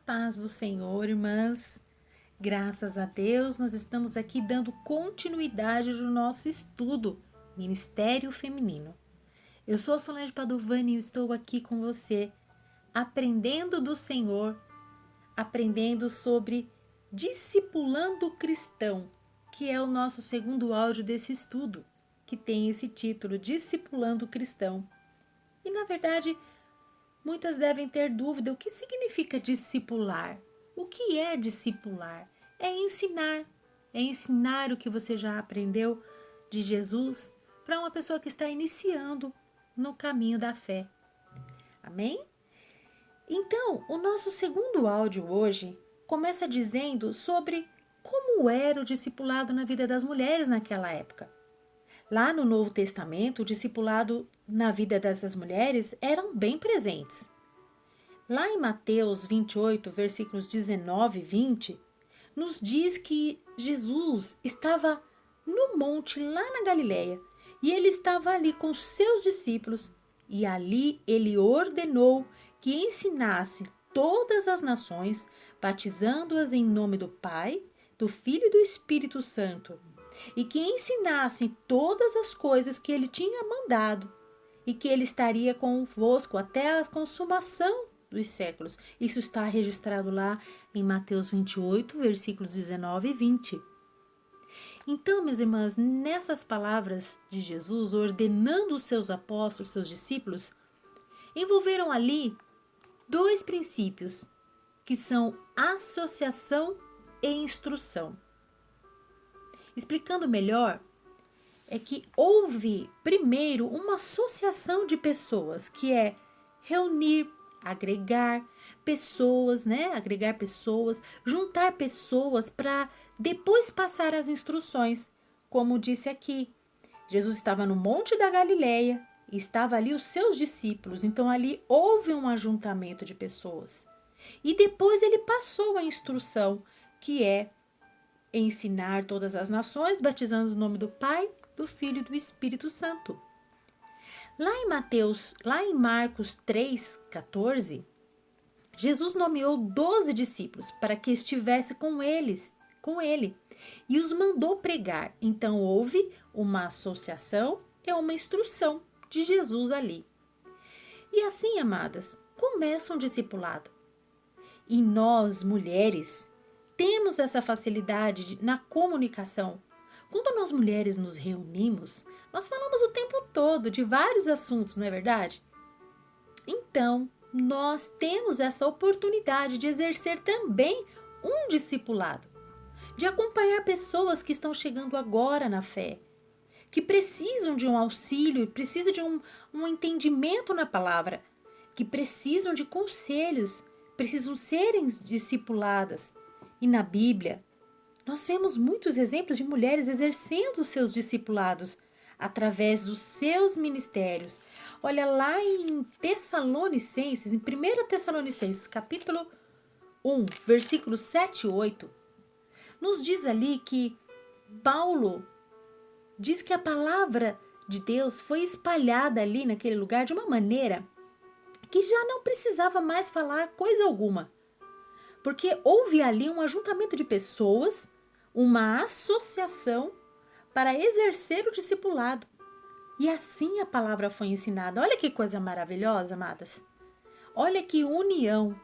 paz do Senhor, irmãs. Graças a Deus, nós estamos aqui dando continuidade no nosso estudo, Ministério Feminino. Eu sou a Solange Padovani e estou aqui com você, aprendendo do Senhor, aprendendo sobre Discipulando o Cristão, que é o nosso segundo áudio desse estudo, que tem esse título, Discipulando o Cristão. E, na verdade, muitas devem ter dúvida: o que significa discipular? O que é discipular? É ensinar o que você já aprendeu de Jesus para uma pessoa que está iniciando no caminho da fé. Amém? Então, o nosso segundo áudio hoje começa dizendo sobre como era o discipulado na vida das mulheres naquela época. Lá no Novo Testamento, o discipulado na vida dessas mulheres eram bem presentes. Lá em Mateus 28, versículos 19 e 20, nos diz que Jesus estava no monte lá na Galileia e ele estava ali com seus discípulos e ali ele ordenou que ensinasse todas as nações, batizando-as em nome do Pai, do Filho e do Espírito Santo, e que ensinassem todas as coisas que ele tinha mandado e que ele estaria convosco até a consumação dos séculos. Isso está registrado lá em Mateus 28, versículos 19 e 20. Então, minhas irmãs, nessas palavras de Jesus, ordenando os seus apóstolos, seus discípulos, envolveram ali dois princípios, que são associação e instrução. Explicando melhor, é que houve primeiro uma associação de pessoas, que é reunir, agregar pessoas, juntar pessoas para depois passar as instruções. Como disse aqui, Jesus estava no Monte da Galileia e estava ali os seus discípulos, então ali houve um ajuntamento de pessoas. E depois ele passou a instrução, que é ensinar todas as nações, batizando no nome do Pai, do Filho e do Espírito Santo. Lá em Marcos 3,14, Jesus nomeou 12 discípulos para que estivesse com ele, e os mandou pregar. Então houve uma associação e uma instrução de Jesus ali. E assim, amadas, começa um discipulado. E nós, mulheres, temos essa facilidade na comunicação. Quando nós mulheres nos reunimos, nós falamos o tempo todo de vários assuntos, não é verdade? Então, nós temos essa oportunidade de exercer também um discipulado, de acompanhar pessoas que estão chegando agora na fé, que precisam de um auxílio, precisam de um entendimento na palavra, que precisam de conselhos, precisam serem discipuladas. E na Bíblia, nós vemos muitos exemplos de mulheres exercendo os seus discipulados através dos seus ministérios. Olha lá em Tessalonicenses, em 1 Tessalonicenses, capítulo 1, versículos 7 e 8, nos diz ali que Paulo diz que a palavra de Deus foi espalhada ali naquele lugar de uma maneira que já não precisava mais falar coisa alguma, porque houve ali um ajuntamento de pessoas, uma associação para exercer o discipulado. E assim a palavra foi ensinada. Olha que coisa maravilhosa, amadas. Olha que união.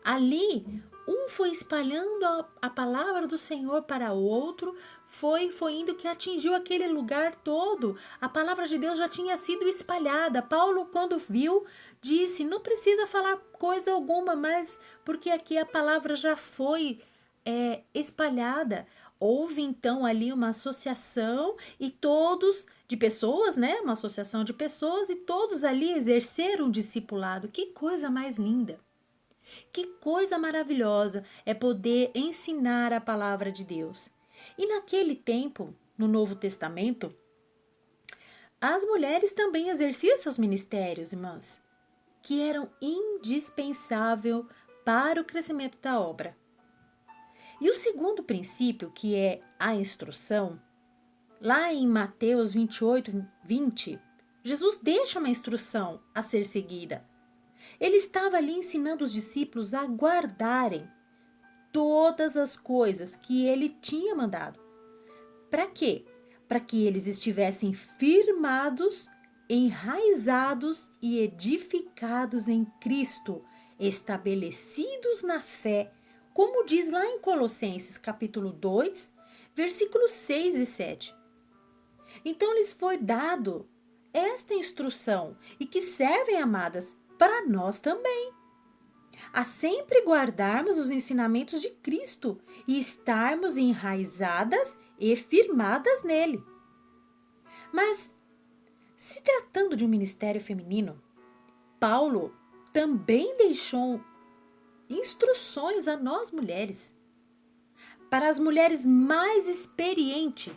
Ali, um foi espalhando a palavra do Senhor para o outro, foi indo que atingiu aquele lugar todo. A palavra de Deus já tinha sido espalhada. Paulo, quando viu, disse: não precisa falar coisa alguma, mas porque aqui a palavra já foi espalhada. Houve então ali uma associação e todos de pessoas, né? Uma associação de pessoas e todos ali exerceram um discipulado. Que coisa mais linda! Que coisa maravilhosa é poder ensinar a palavra de Deus. E naquele tempo, no Novo Testamento, as mulheres também exerciam seus ministérios, irmãs, que eram indispensáveis para o crescimento da obra. E o segundo princípio, que é a instrução, lá em Mateus 28, 20, Jesus deixa uma instrução a ser seguida. Ele estava ali ensinando os discípulos a guardarem todas as coisas que ele tinha mandado. Para quê? Para que eles estivessem firmados, enraizados e edificados em Cristo, estabelecidos na fé, como diz lá em Colossenses capítulo 2, versículos 6 e 7. Então lhes foi dado esta instrução e que servem, amadas, para nós também, a sempre guardarmos os ensinamentos de Cristo e estarmos enraizadas e firmadas nele. Mas, se tratando de um ministério feminino, Paulo também deixou instruções a nós mulheres, para as mulheres mais experientes,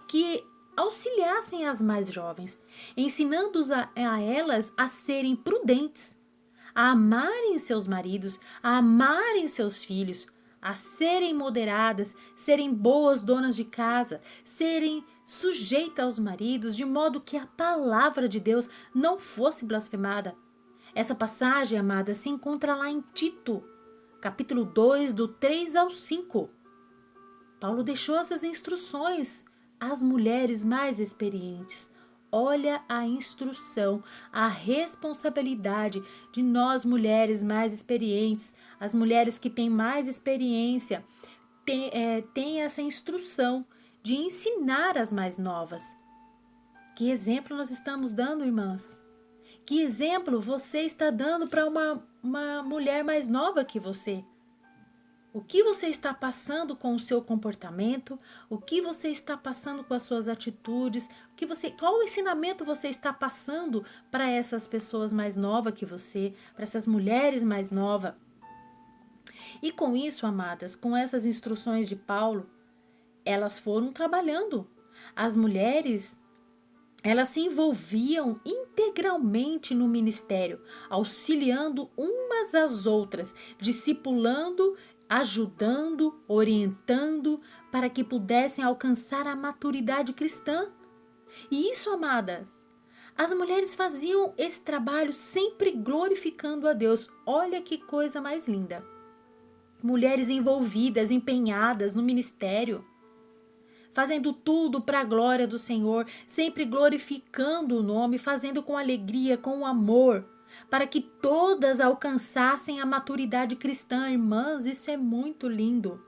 que auxiliassem as mais jovens, ensinando a elas a serem prudentes, a amarem seus maridos, a amarem seus filhos, a serem moderadas, serem boas donas de casa, serem sujeitas aos maridos, de modo que a palavra de Deus não fosse blasfemada. Essa passagem, amada, se encontra lá em Tito, capítulo 2, do 3 ao 5. Paulo deixou essas instruções às mulheres mais experientes. Olha a instrução, a responsabilidade de nós mulheres mais experientes, as mulheres que têm mais experiência, têm essa instrução de ensinar as mais novas. Que exemplo nós estamos dando, irmãs? Que exemplo você está dando para uma mulher mais nova que você? O que você está passando com o seu comportamento? O que você está passando com as suas atitudes? Qual ensinamento você está passando para essas pessoas mais novas que você, para essas mulheres mais novas? E com isso, amadas, com essas instruções de Paulo, elas foram trabalhando. As mulheres, elas se envolviam integralmente no ministério, auxiliando umas às outras, discipulando, ajudando, orientando, para que pudessem alcançar a maturidade cristã. E isso, amadas, as mulheres faziam esse trabalho sempre glorificando a Deus. Olha que coisa mais linda. Mulheres envolvidas, empenhadas no ministério, fazendo tudo para a glória do Senhor, sempre glorificando o nome, fazendo com alegria, com amor, para que todas alcançassem a maturidade cristã. Irmãs, isso é muito lindo.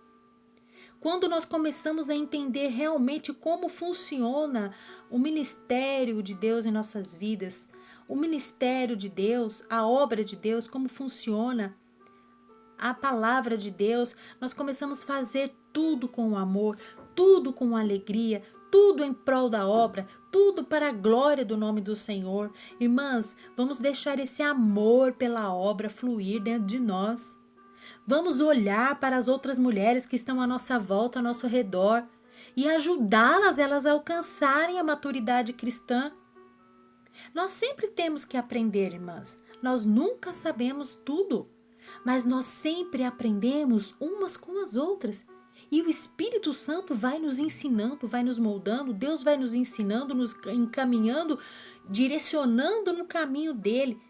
Quando nós começamos a entender realmente como funciona o ministério de Deus em nossas vidas, o ministério de Deus, a obra de Deus, como funciona a palavra de Deus, nós começamos a fazer tudo com amor, tudo com alegria, tudo em prol da obra, tudo para a glória do nome do Senhor. Irmãs, vamos deixar esse amor pela obra fluir dentro de nós. Vamos olhar para as outras mulheres que estão à nossa volta, ao nosso redor, e ajudá-las elas a alcançarem a maturidade cristã. Nós sempre temos que aprender, irmãs. Nós nunca sabemos tudo, mas nós sempre aprendemos umas com as outras. E o Espírito Santo vai nos ensinando, vai nos moldando, Deus vai nos ensinando, nos encaminhando, direcionando no caminho dele.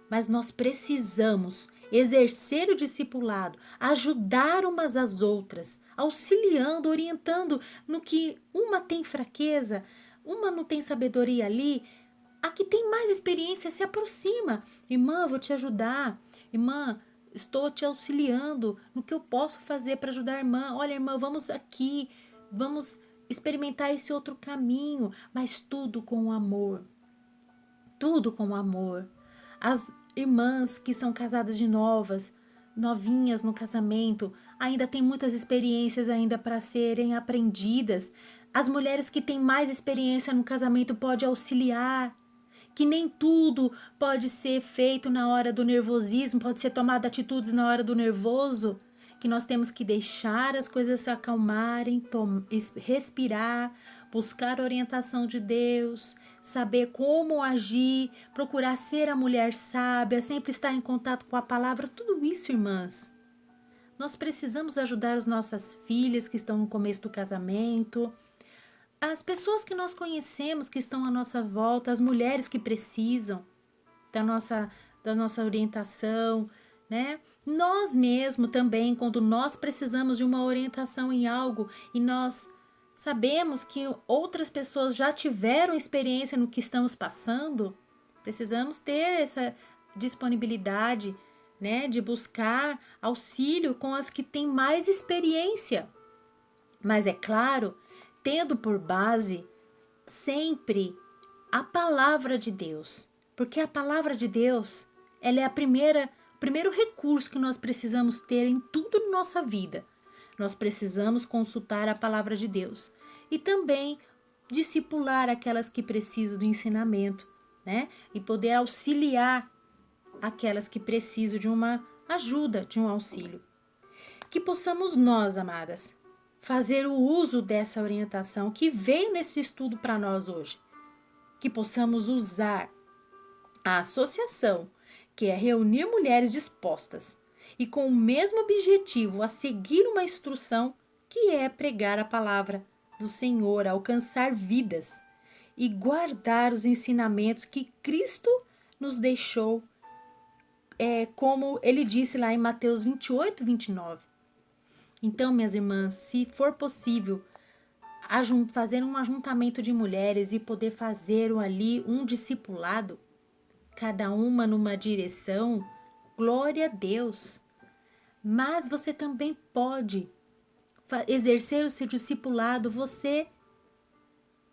Mas nós precisamos exercer o discipulado, ajudar umas às outras, auxiliando, orientando no que uma tem fraqueza, uma não tem sabedoria ali. A que tem mais experiência se aproxima. Irmã, vou te ajudar. Irmã, estou te auxiliando no que eu posso fazer para ajudar a irmã. Olha, irmã, vamos aqui, vamos experimentar esse outro caminho, mas tudo com amor. Tudo com amor. As irmãs que são casadas de novinhas no casamento, ainda têm muitas experiências ainda para serem aprendidas. As mulheres que têm mais experiência no casamento podem auxiliar. Que nem tudo pode ser feito na hora do nervosismo, pode ser tomada atitudes na hora do nervoso, que nós temos que deixar as coisas se acalmarem, respirar, buscar a orientação de Deus, saber como agir, procurar ser a mulher sábia, sempre estar em contato com a palavra, tudo isso, irmãs. Nós precisamos ajudar as nossas filhas que estão no começo do casamento, as pessoas que nós conhecemos que estão à nossa volta, as mulheres que precisam da nossa orientação, né? Nós mesmos também, quando nós precisamos de uma orientação em algo e nós sabemos que outras pessoas já tiveram experiência no que estamos passando, precisamos ter essa disponibilidade, né, de buscar auxílio com as que têm mais experiência. Mas é claro, tendo por base sempre a palavra de Deus, porque a palavra de Deus, ela é o primeiro recurso que nós precisamos ter em tudo na nossa vida. Nós precisamos consultar a palavra de Deus e também discipular aquelas que precisam do ensinamento, né? E poder auxiliar aquelas que precisam de uma ajuda, de um auxílio. Que possamos nós, amadas, fazer o uso dessa orientação que veio nesse estudo para nós hoje. Que possamos usar a associação, que é reunir mulheres dispostas e com o mesmo objetivo a seguir uma instrução, que é pregar a palavra do Senhor, alcançar vidas e guardar os ensinamentos que Cristo nos deixou, como ele disse lá em Mateus 28, 29. Então, minhas irmãs, se for possível fazer um ajuntamento de mulheres e poder fazer ali um discipulado, cada uma numa direção, glória a Deus. Mas você também pode exercer o seu discipulado, você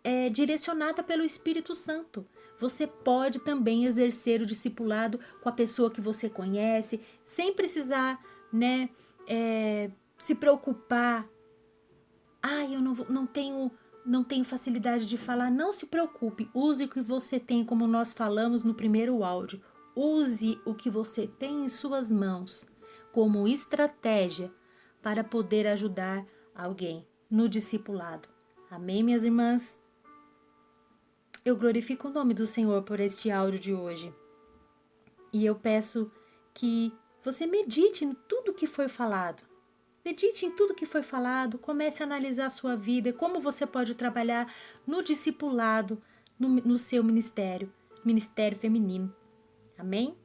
é direcionada pelo Espírito Santo. Você pode também exercer o discipulado com a pessoa que você conhece, sem precisar, né, se preocupar. Eu não tenho facilidade de falar. Não se preocupe, use o que você tem, como nós falamos no primeiro áudio. Use o que você tem em suas mãos como estratégia para poder ajudar alguém no discipulado. Amém, minhas irmãs? Eu glorifico o nome do Senhor por este áudio de hoje. E eu peço que você medite em tudo que foi falado. Medite em tudo que foi falado, comece a analisar a sua vida, como você pode trabalhar no discipulado, no seu ministério feminino. Amém?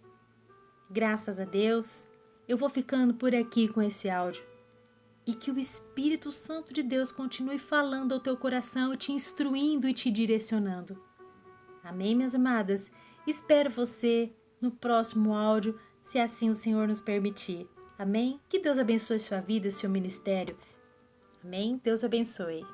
Graças a Deus, eu vou ficando por aqui com esse áudio. E que o Espírito Santo de Deus continue falando ao teu coração e te instruindo e te direcionando. Amém, minhas amadas? Espero você no próximo áudio, se assim o Senhor nos permitir. Amém? Que Deus abençoe sua vida e seu ministério. Amém? Deus abençoe.